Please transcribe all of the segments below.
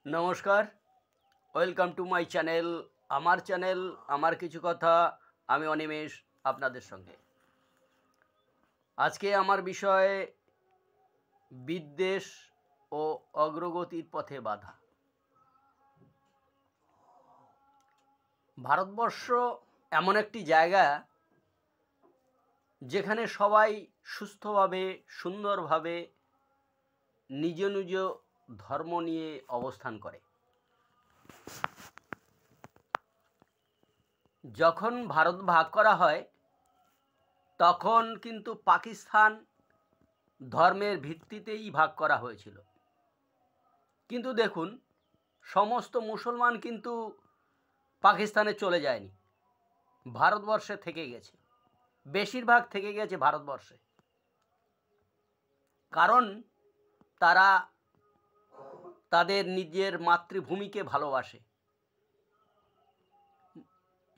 নমস্কার, welcome to my channel. আমার channel আমার কিছু কথা। আমি অনিমেষ আপনাদের সঙ্গে। আজকে আমার বিষয় বিদ্বেষ ও অগ্রগতির পথে বাধা। ভারতবর্ষ এমন একটি জায়গা যেখানে সবাই সুস্থভাবে সুন্দরভাবে নিজ নিজ ধর্ম নিয়ে অবস্থান করে। যখন ভারত ভাগ করা হয় তখন কিন্তু পাকিস্তান ধর্মের ভিত্তিতেই ভাগ করা হয়েছিল। কিন্তু দেখুন, সমস্ত মুসলমান কিন্তু পাকিস্তানে চলে যায়নি, ভারতবর্ষে থেকে গেছে। বেশিরভাগ থেকে গেছে ভারতবর্ষে, কারণ তারা তাদের নিজের মাতৃভূমিকে ভালোবাসে।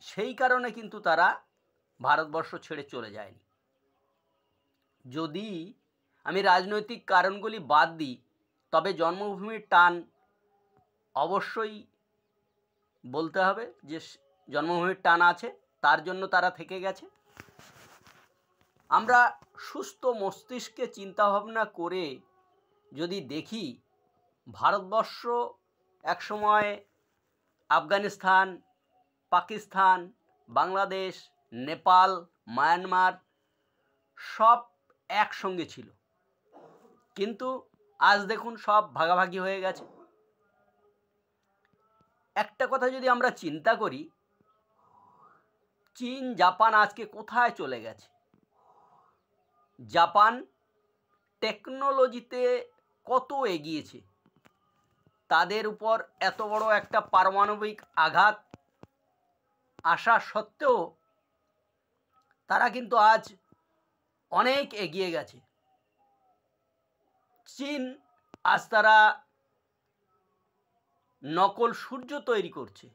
সেই কারণে কিন্তু তারা ভারতবর্ষ ছেড়ে চলে যায়নি। যদি আমি রাজনৈতিক কারণগুলি বাদ দিই, তবে জন্মভূমির টান অবশ্যই বলতে হবে যে জন্মভূমির টান আছে, তার জন্য তারা থেকে গেছে। আমরা সুস্থ মস্তিষ্কে চিন্তাভাবনা করে যদি দেখি, ভারতবর্ষ একসময় আফগানিস্তান, পাকিস্তান, বাংলাদেশ, নেপাল, মায়ানমার সব একসঙ্গে ছিল, কিন্তু আজ দেখুন সব ভাগাভাগি হয়ে গেছে। একটা কথা যদি আমরা চিন্তা করি, চীন জাপান আজকে কোথায় চলে গেছে? জাপান টেকনোলজিতে কত এগিয়েছে, তাদের উপর এত বড় একটা পারমাণবিক আঘাত আসা সত্ত্বেও তারা কিন্তু আজ অনেক এগিয়ে গেছে। চীন আজ তারা নকল সূর্য তৈরি করছে,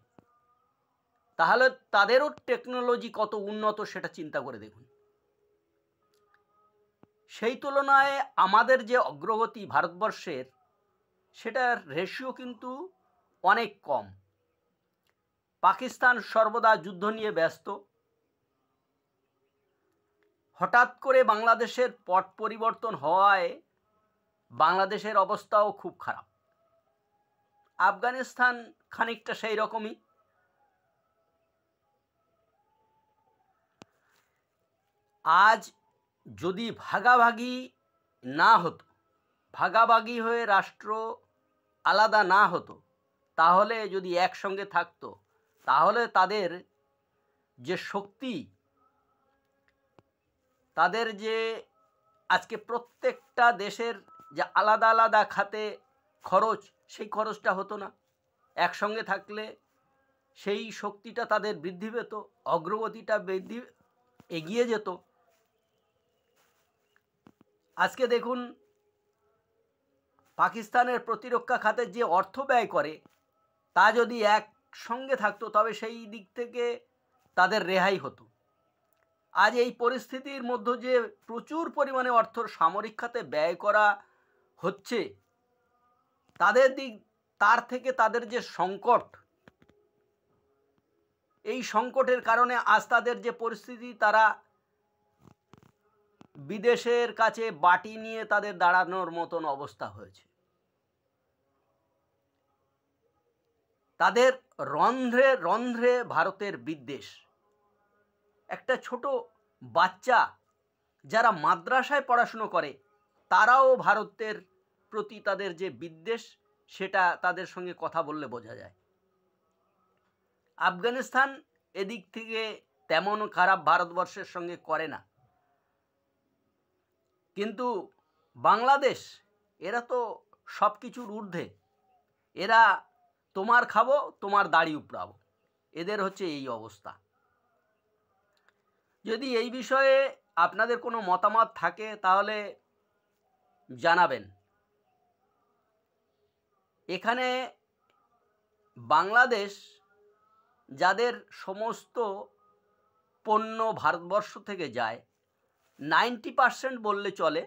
তাহলে তাদেরও টেকনোলজি কত উন্নত সেটা চিন্তা করে দেখুন। সেই তুলনায় আমাদের যে অগ্রগতি ভারতবর্ষের, সেটার রেশিও কিন্তু অনেক কম। পাকিস্তান সর্বদা যুদ্ধ নিয়ে ব্যস্ত। হঠাৎ করে বাংলাদেশের পট পরিবর্তন হওয়ায় বাংলাদেশের অবস্থাও খুব খারাপ। আফগানিস্তান খানিকটা সেই রকমই। আজ যদি ভাগাভাগি না হতো, ভাগাভাগি হয়ে রাষ্ট্র আলাদা না হতো, তাহলে যদি একসঙ্গে থাকতো, তাহলে তাদের যে শক্তি, তাদের যে আজকে প্রত্যেকটা দেশের যে আলাদা আলাদা খাতে খরচ, সেই খরচটা হতো না। একসঙ্গে থাকলে সেই শক্তিটা তাদের বৃদ্ধি পেত, অগ্রগতিটা এগিয়ে যেত। আজকে দেখুন, পাকিস্তানের প্রতিরক্ষা খাতে যে অর্থ ব্যয় করে, তা যদি একসঙ্গে থাকতো তবে সেই দিক থেকে তাদের রেহাই হতো। আজ এই পরিস্থিতির মধ্যে যে প্রচুর পরিমাণে অর্থ সামরিক খাতে ব্যয় করা হচ্ছে, তার থেকে তাদের যে সংকট, এই সংকটের কারণে আজ তাদের যে পরিস্থিতি, তারা বিদেশের কাছে বাটি নিয়ে তাদের দাঁড়ানোর মতন অবস্থা হয়েছে। তাদের রন্ধ্রে রন্ধ্রে ভারতের বিদ্বেষ। একটা ছোট বাচ্চা যারা মাদ্রাসায় পড়াশুনো করে, তারাও ভারতের প্রতি তাদের যে বিদ্বেষ, সেটা তাদের সঙ্গে কথা বললে বোঝা যায়। আফগানিস্তান এদিক থেকে তেমন খারাপ ভারতবর্ষের সঙ্গে করে না, কিন্তু বাংলাদেশ, এরা তো সব কিছুর ঊর্ধ্বে। এরা তোমার খাবো, তোমার দাড়ি উপড়াবো, এদের হচ্ছে এই অবস্থা। যদি এই বিষয়ে আপনাদের কোনো মতামত থাকে তাহলে জানাবেন। এখানে বাংলাদেশ যাদের সমস্ত পণ্য ভারতবর্ষ থেকে যায়, 90% বললে চলে,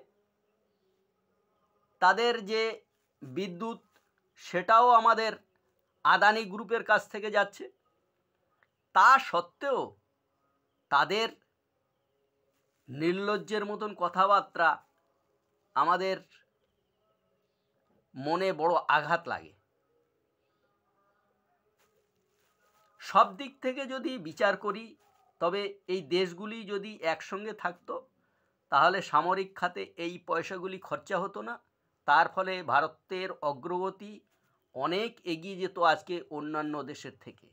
তাদের যে বিদ্যুৎ, সেটাও আমাদের আদানি গ্রুপের কাছ থেকে যাচ্ছে। তা সত্ত্বেও তাদের নির্লজ্জের মতন কথাবার্তা আমাদের মনে বড় আঘাত লাগে। সব দিক থেকে যদি বিচার করি, তবে এই দেশগুলি যদি একসঙ্গে থাকতো তাহলে সামরিক খাতে এই পয়সাগুলি খরচা হতো না। তার ফলে ভারতের অগ্রগতি অনেক এগিয়ে যেত আজকে অন্যান্য দেশের থেকে।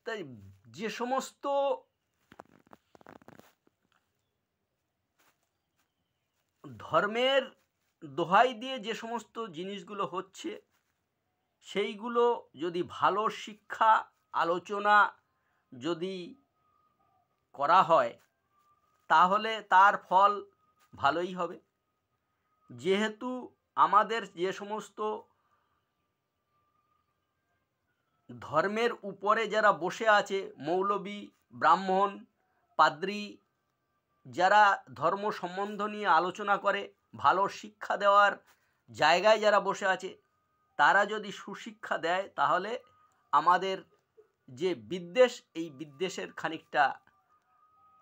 তাই যে সমস্ত ধর্মের দোহাই দিয়ে যে সমস্ত জিনিসগুলো হচ্ছে, সেইগুলো যদি ভালো শিক্ষা আলোচনা যদি করা হয় তাহলে তার ফল ভালোই হবে। যেহেতু আমাদের যে সমস্ত ধর্মের উপরে যারা বসে আছে, মৌলবী, ব্রাহ্মণ, পাদ্রী, যারা ধর্ম সম্বন্ধ নিয়ে আলোচনা করে, ভালো শিক্ষা দেওয়ার জায়গায় যারা বসে আছে, তারা যদি সুশিক্ষা দেয় তাহলে আমাদের যে বিদ্বেষ, এই বিদ্বেষের খানিকটা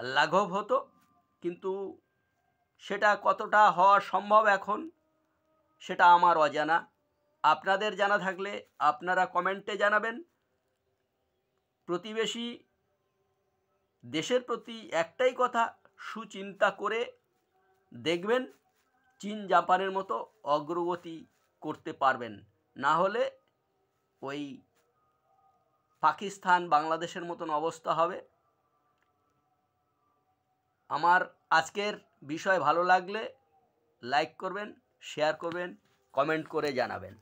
লাঘব হতো। কিন্তু সেটা কতটা হওয়া সম্ভব এখন, সেটা আমার অজানা। আপনাদের জানা থাকলে আপনারা কমেন্টে জানাবেন। প্রতিবেশী দেশের প্রতি একটাই কথা, সুচিন্তা করে দেখবেন চীন জাপানের মতো অগ্রগতি করতে পারবেন, না হলে ওই পাকিস্তান বাংলাদেশের মতন অবস্থা হবে। আমার আজকের বিষয় ভালো লাগলে লাইক করবেন, শেয়ার করবেন, কমেন্ট করে জানাবেন।